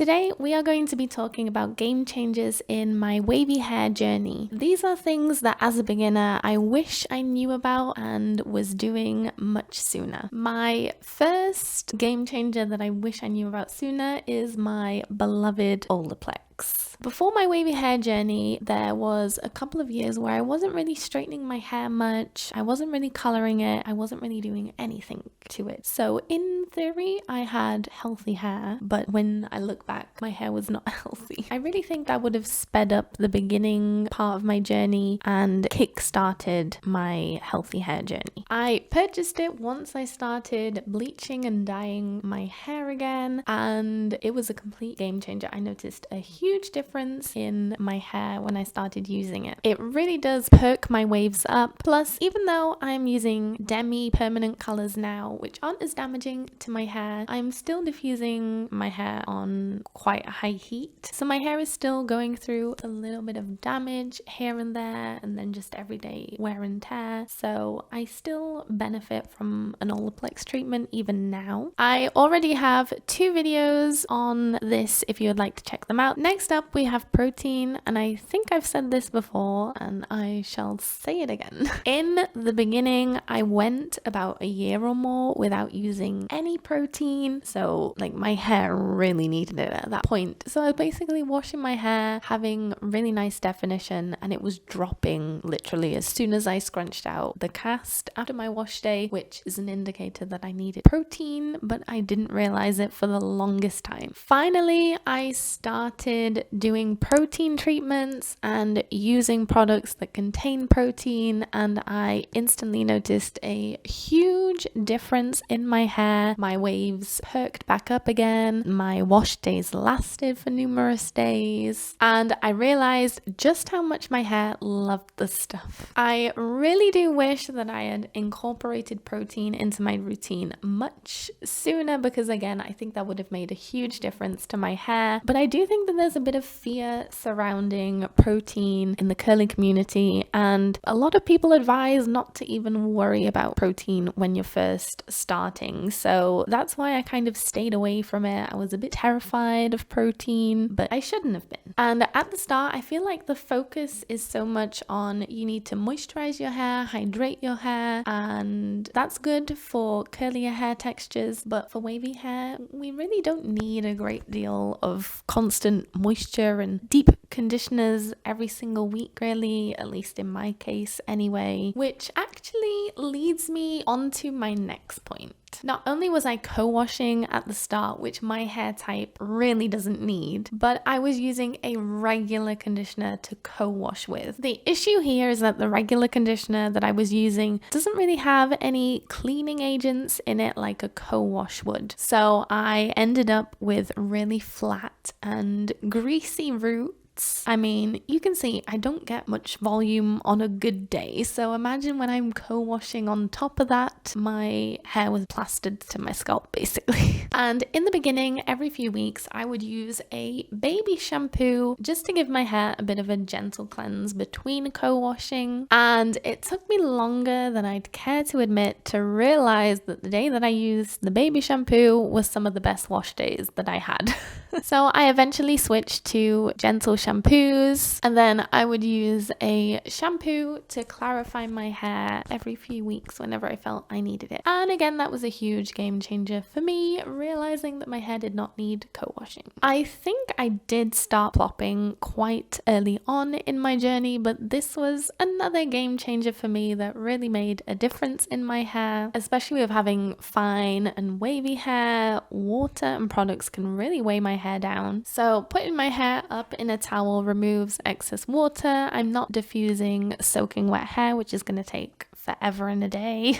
Today we are going to be talking about game changers in my wavy hair journey. These are things that as a beginner I wish I knew about and was doing much sooner. My first game changer that I wish I knew about sooner is my beloved Olaplex. Before my wavy hair journey, there was a couple of years where I wasn't really straightening my hair much. I wasn't really coloring it. I wasn't really doing anything to it. So in theory, I had healthy hair, but when I look back, my hair was not healthy. I really think that would have sped up the beginning part of my journey and kick-started my healthy hair journey. I purchased it once I started bleaching and dyeing my hair again, and it was a complete game changer. I noticed a huge difference in my hair when I started using it. It really does perk my waves up. Plus, even though I'm using demi-permanent colors now, which aren't as damaging to my hair, I'm still diffusing my hair on quite a high heat. So my hair is still going through a little bit of damage here and there, and then just everyday wear and tear. So I still benefit from an Olaplex treatment even now. I already have 2 videos on this if you would like to check them out. Next up, we have protein, and I think I've said this before and I shall say it again. In the beginning, I went about a year or more without using any protein, so like my hair really needed it at that point. So I was basically washing my hair, having really nice definition, and it was dropping literally as soon as I scrunched out the cast after my wash day, which is an indicator that I needed protein, but I didn't realize it for the longest time. Finally, I started doing protein treatments and using products that contain protein, and I instantly noticed a huge difference in my hair. My waves perked back up again, my wash days lasted for numerous days, and I realized just how much my hair loved the stuff. I really do wish that I had incorporated protein into my routine much sooner, because again, I think that would have made a huge difference to my hair. But I do think that there's a bit of fear surrounding protein in the curly community, and a lot of people advise not to even worry about protein when you're first starting. So that's why I kind of stayed away from it. I was a bit terrified of protein, but I shouldn't have been. And at the start, I feel like the focus is so much on you need to moisturize your hair, hydrate your hair, and that's good for curlier hair textures, but for wavy hair, we really don't need a great deal of constant moisture and deep conditioners every single week, really, at least in my case anyway, which actually leads me on to my next point. Not only was I co-washing at the start, which my hair type really doesn't need, but I was using a regular conditioner to co-wash with. The issue here is that the regular conditioner that I was using doesn't really have any cleaning agents in it like a co-wash would. So I ended up with really flat and greasy roots. I mean, you can see I don't get much volume on a good day, so imagine when I'm co-washing on top of that, my hair was plastered to my scalp basically. And in the beginning, every few weeks, I would use a baby shampoo just to give my hair a bit of a gentle cleanse between co-washing. And it took me longer than I'd care to admit to realize that the day that I used the baby shampoo was some of the best wash days that I had. So I eventually switched to gentle shampoos, and then I would use a shampoo to clarify my hair every few weeks whenever I felt I needed it. And again, that was a huge game changer for me, realizing that my hair did not need co-washing. I think I did start plopping quite early on in my journey, but this was another game changer for me that really made a difference in my hair, especially with having fine and wavy hair. Water and products can really weigh my hair down. So putting my hair up in a towel removes excess water. I'm not diffusing soaking wet hair, which is going to take forever and a day.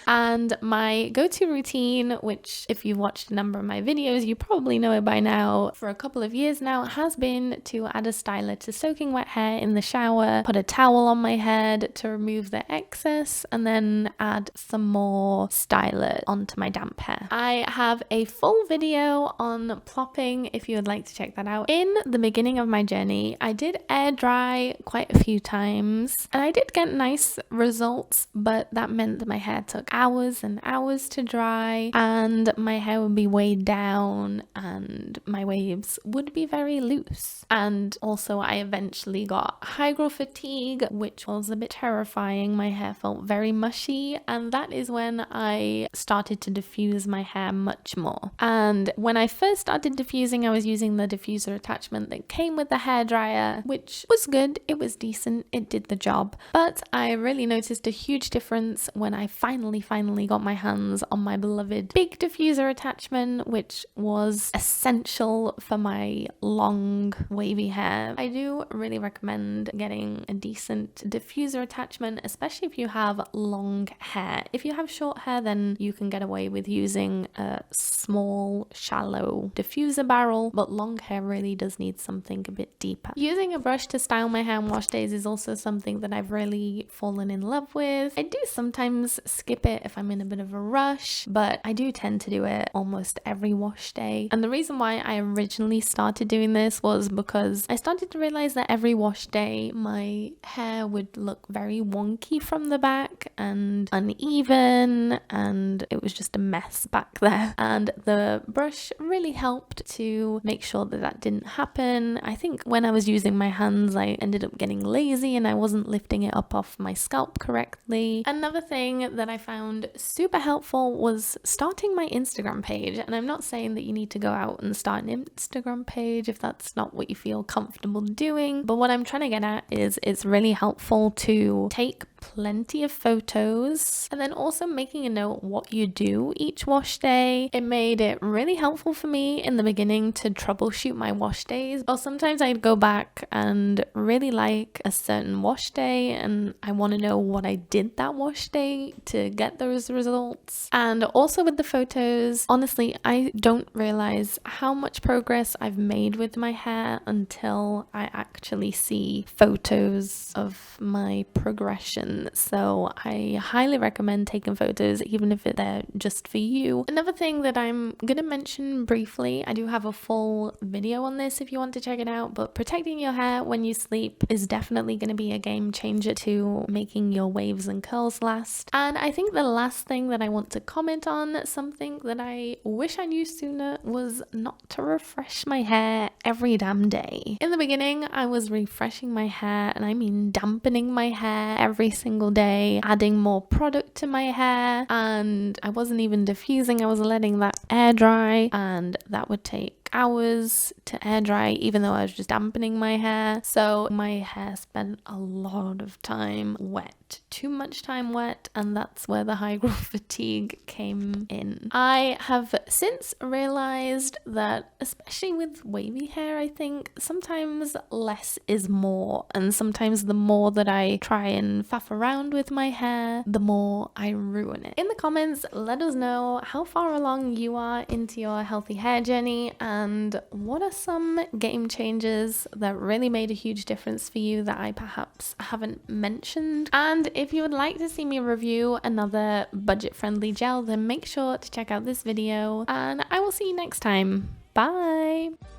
And my go-to routine, which if you've watched a number of my videos, you probably know it by now, for a couple of years now, has been to add a styler to soaking wet hair in the shower, put a towel on my head to remove the excess, and then add some more styler onto my damp hair. I have a full video on plopping if you would like to check that out. In the beginning of my journey, I did air dry quite a few times, and I did get nice results minutes, but that meant that my hair took hours and hours to dry, and my hair would be weighed down and my waves would be very loose. And also I eventually got high growth fatigue, which was a bit terrifying. My hair felt very mushy, and that is when I started to diffuse my hair much more. And when I first started diffusing, I was using the diffuser attachment that came with the hairdryer, which was good, it was decent, it did the job. But I really noticed a huge difference when I finally got my hands on my beloved big diffuser attachment, which was essential for my long wavy hair. I do really recommend getting a decent diffuser attachment, especially if you have long hair. If you have short hair, then you can get away with using a small, shallow diffuser barrel, but long hair really does need something a bit deeper. Using a brush to style my hair on wash days is also something that I've really fallen in love with. I do sometimes skip it if I'm in a bit of a rush, but I do tend to do it almost every wash day. And the reason why I originally started doing this was because I started to realize that every wash day my hair would look very wonky from the back and uneven, and it was just a mess back there. And the brush really helped to make sure that that didn't happen. I think when I was using my hands, I ended up getting lazy and I wasn't lifting it up off my scalp correctly. Another thing that I found super helpful was starting my Instagram page. And I'm not saying that you need to go out and start an Instagram page if that's not what you feel comfortable doing, but what I'm trying to get at is it's really helpful to take plenty of photos and then also making a note what you do each wash day. It made it really helpful for me in the beginning to troubleshoot my wash days, or sometimes I'd go back and really like a certain wash day and I want to know what I did that wash day to get those results. And also with the photos, honestly, I don't realize how much progress I've made with my hair until I actually see photos of my progression. So I highly recommend taking photos, even if they're just for you. Another thing that I'm gonna mention briefly, I do have a full video on this if you want to check it out, but protecting your hair when you sleep is definitely going to be a game changer to making your waves and curls last. And I think the last thing that I want to comment on, something that I wish I knew sooner, was not to refresh my hair every damn day. In the beginning, I was refreshing my hair, and I mean dampening my hair every single day, adding more product to my hair, and I wasn't even diffusing, I was letting that air dry, and that would take hours to air dry even though I was just dampening my hair. So my hair spent a lot of time wet, too much time wet, and that's where the high growth fatigue came in. I have since realized that, especially with wavy hair, I think sometimes less is more, and sometimes the more that I try and faff around with my hair, the more I ruin it. In the comments, let us know how far along you are into your healthy hair journey, and what are some game changers that really made a huge difference for you that I perhaps haven't mentioned. And if you would like to see me review another budget-friendly gel, then make sure to check out this video, and I will see you next time. Bye!